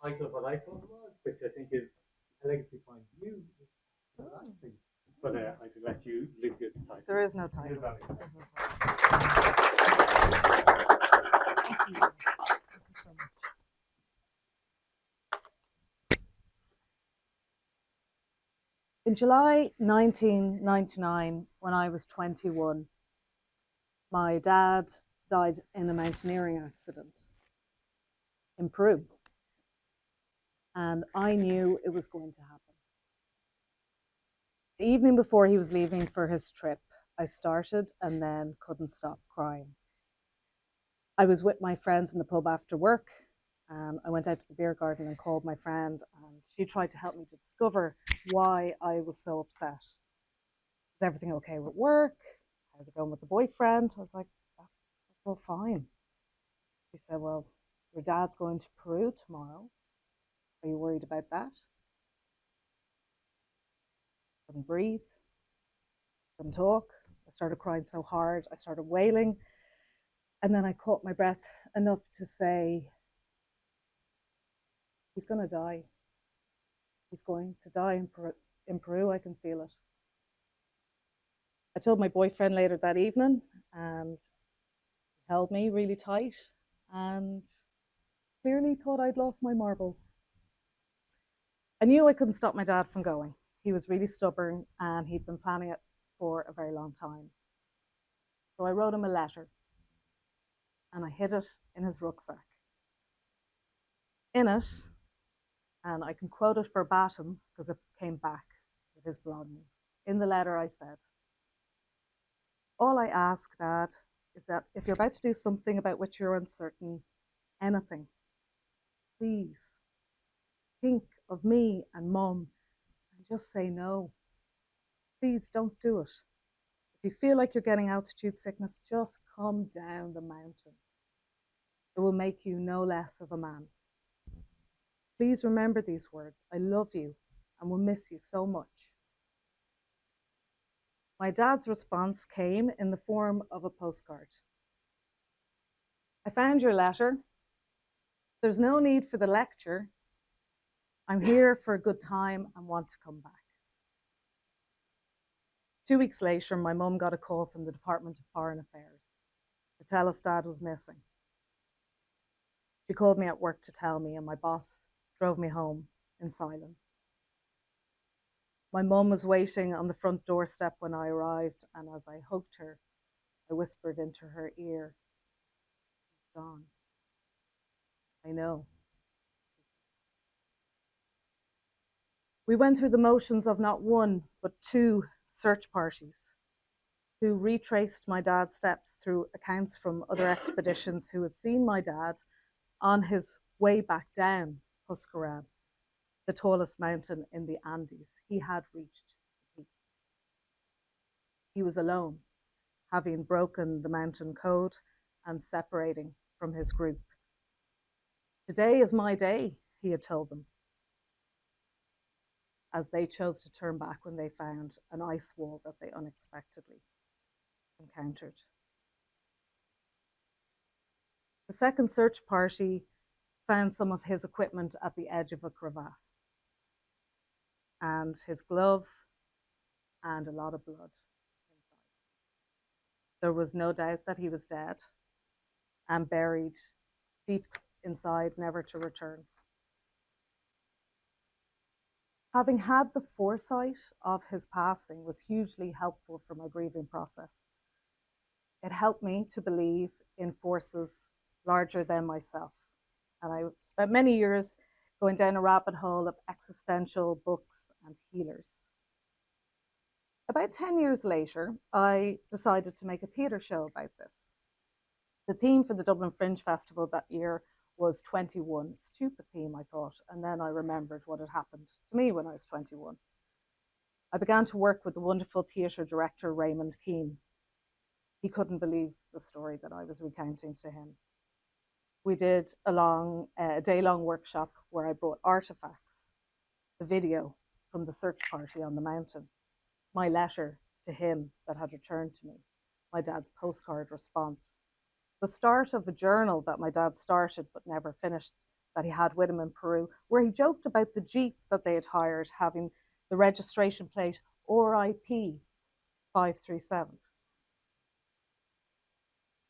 title of what I thought it was, which I think is A Legacy Finds You. But I should let you live your title. There is no title. Thank you. Thank you so much. In July 1999, when I was 21, my dad died in a mountaineering accident in Peru. And I knew it was going to happen. The evening before he was leaving for his trip, I started and then couldn't stop crying. I was with my friends in the pub after work. I went out to the beer garden and called my friend, and she tried to help me discover why I was so upset. Is everything okay with work? How's it going with the boyfriend? I was like, that's all fine. She said, well, your dad's going to Peru tomorrow. Are you worried about that? Couldn't breathe, couldn't talk. I started crying so hard, I started wailing. And then I caught my breath enough to say, he's going to die. He's going to die in Peru. I can feel it. I told my boyfriend later that evening, and he held me really tight and clearly thought I'd lost my marbles. I knew I couldn't stop my dad from going. He was really stubborn and he'd been planning it for a very long time. So I wrote him a letter and I hid it in his rucksack. In it, and I can quote it verbatim because it came back with his belongings. In the letter I said, all I ask, Dad, is that if you're about to do something about which you're uncertain, anything, please think of me and Mum and just say no. Please don't do it. If you feel like you're getting altitude sickness, just come down the mountain. It will make you no less of a man. Please remember these words. I love you and will miss you so much. My dad's response came in the form of a postcard. I found your letter. There's no need for the lecture. I'm here for a good time and want to come back. 2 weeks later, my mum got a call from the Department of Foreign Affairs to tell us Dad was missing. She called me at work to tell me, and my boss drove me home in silence. My mum was waiting on the front doorstep when I arrived, and as I hugged her, I whispered into her ear, he's gone. I know. We went through the motions of not one, but 2 search parties who retraced my dad's steps through accounts from other expeditions who had seen my dad on his way back down Huascarán, the tallest mountain in the Andes. He had reached the peak. He was alone, having broken the mountain code and separating from his group. Today is my day, he had told them, as they chose to turn back when they found an ice wall that they unexpectedly encountered. The second search party found some of his equipment at the edge of a crevasse, and his glove and a lot of blood inside. There was no doubt that he was dead and buried deep inside, never to return. Having had the foresight of his passing was hugely helpful for my grieving process. It helped me to believe in forces larger than myself. And I spent many years going down a rabbit hole of existential books and healers. About 10 years later, I decided to make a theatre show about this. The theme for the Dublin Fringe Festival that year was 21. Stupid theme, I thought, and then I remembered what had happened to me when I was 21. I began to work with the wonderful theatre director Raymond Keane. He couldn't believe the story that I was recounting to him. We did a day-long workshop where I brought artifacts, the video from the search party on the mountain, my letter to him that had returned to me, my dad's postcard response, the start of a journal that my dad started but never finished that he had with him in Peru, where he joked about the Jeep that they had hired having the registration plate RIP 537.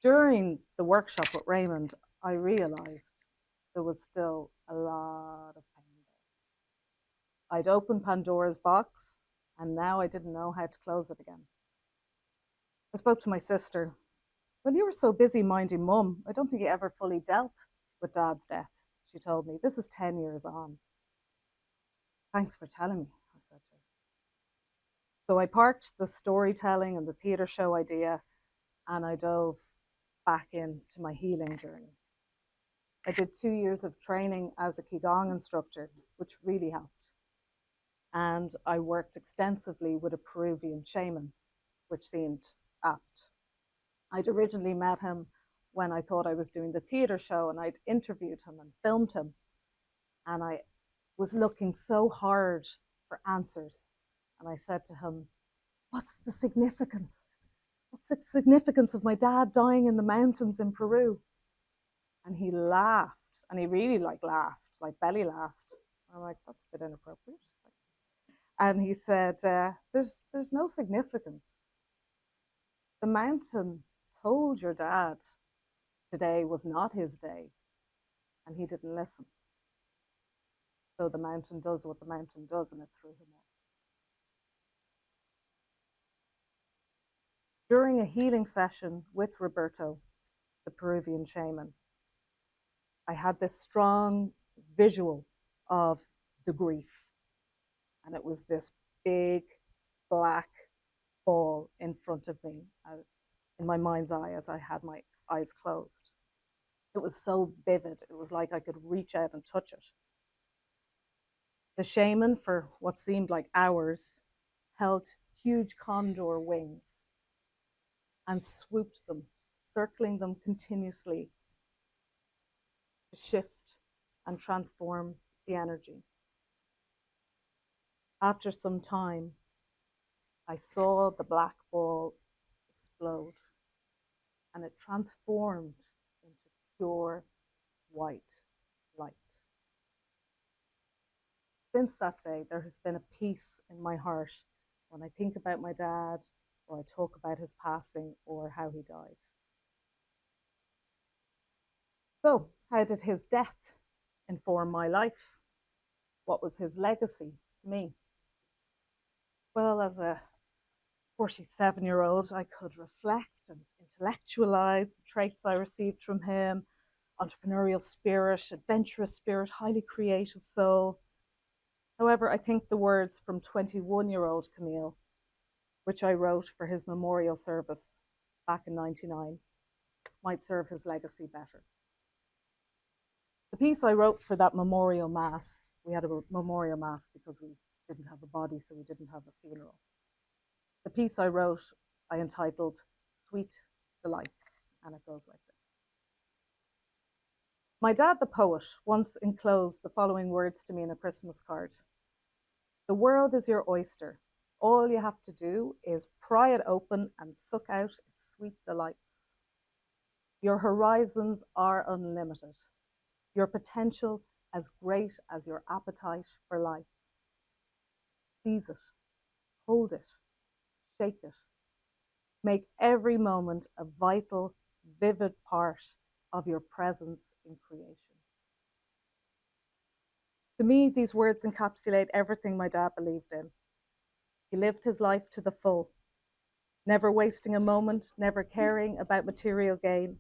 During the workshop with Raymond, I realised there was still a lot of pain there. I'd opened Pandora's box, and now I didn't know how to close it again. I spoke to my sister. Well, you were so busy minding Mum, I don't think you ever fully dealt with Dad's death, she told me. This is 10 years on. Thanks for telling me, I said to her. So I parked the storytelling and the theatre show idea, and I dove back into my healing journey. I did 2 years of training as a Qigong instructor, which really helped. And I worked extensively with a Peruvian shaman, which seemed apt. I'd originally met him when I thought I was doing the theatre show, and I'd interviewed him and filmed him. And I was looking so hard for answers. And I said to him, what's the significance? What's the significance of my dad dying in the mountains in Peru? And he laughed, and he really laughed, like belly laughed. I'm like, that's a bit inappropriate. And he said, there's no significance. The mountain told your dad today was not his day, and he didn't listen. So the mountain does what the mountain does, and it threw him off. During a healing session with Roberto, the Peruvian shaman, I had this strong visual of the grief. And it was this big black ball in front of me in my mind's eye as I had my eyes closed. It was so vivid. It was like I could reach out and touch it. The shaman, for what seemed like hours, held huge condor wings and swooped them, circling them continuously to shift and transform the energy. After some time, I saw the black ball explode, and it transformed into pure white light. Since that day, there has been a peace in my heart when I think about my dad, or I talk about his passing, or how he died. So, how did his death inform my life? What was his legacy to me? Well, as a 47-year-old, I could reflect and intellectualize the traits I received from him: entrepreneurial spirit, adventurous spirit, highly creative soul. However, I think the words from 21-year-old Camille, which I wrote for his memorial service back in '99, might serve his legacy better. The piece I wrote for that memorial mass, we had a memorial mass because we didn't have a body, so we didn't have a funeral. The piece I wrote, I entitled Sweet Delights, and it goes like this. My dad, the poet, once enclosed the following words to me in a Christmas card. The world is your oyster. All you have to do is pry it open and suck out its sweet delights. Your horizons are unlimited. Your potential as great as your appetite for life. Seize it, hold it, shake it. Make every moment a vital, vivid part of your presence in creation. To me, these words encapsulate everything my dad believed in. He lived his life to the full, never wasting a moment, never caring about material gain.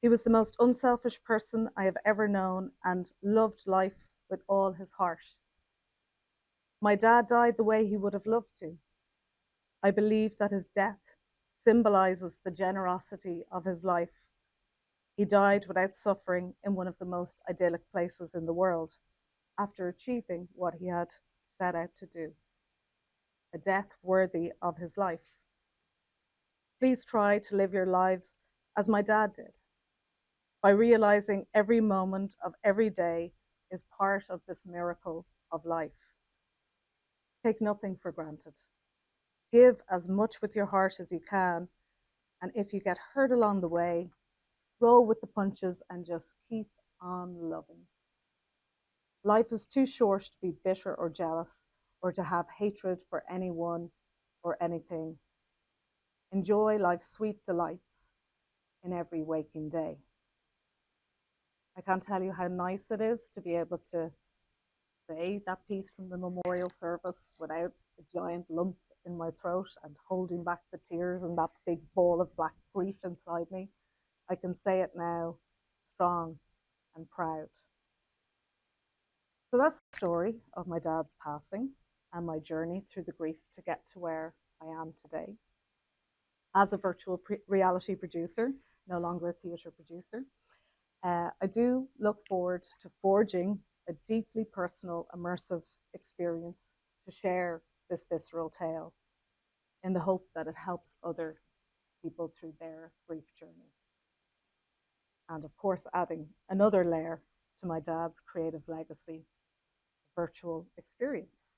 He was the most unselfish person I have ever known and loved life with all his heart. My dad died the way he would have loved to. I believe that his death symbolizes the generosity of his life. He died without suffering in one of the most idyllic places in the world, after achieving what he had set out to do. A death worthy of his life. Please try to live your lives as my dad did, by realizing every moment of every day is part of this miracle of life. Take nothing for granted. Give as much with your heart as you can, and if you get hurt along the way, roll with the punches and just keep on loving. Life is too short to be bitter or jealous or to have hatred for anyone or anything. Enjoy life's sweet delights in every waking day. I can't tell you how nice it is to be able to say that piece from the memorial service without a giant lump in my throat and holding back the tears and that big ball of black grief inside me. I can say it now, strong and proud. So that's the story of my dad's passing and my journey through the grief to get to where I am today. As a virtual reality producer, no longer a theatre producer, I do look forward to forging a deeply personal, immersive experience to share this visceral tale in the hope that it helps other people through their grief journey. And of course, adding another layer to my dad's creative legacy, virtual experience.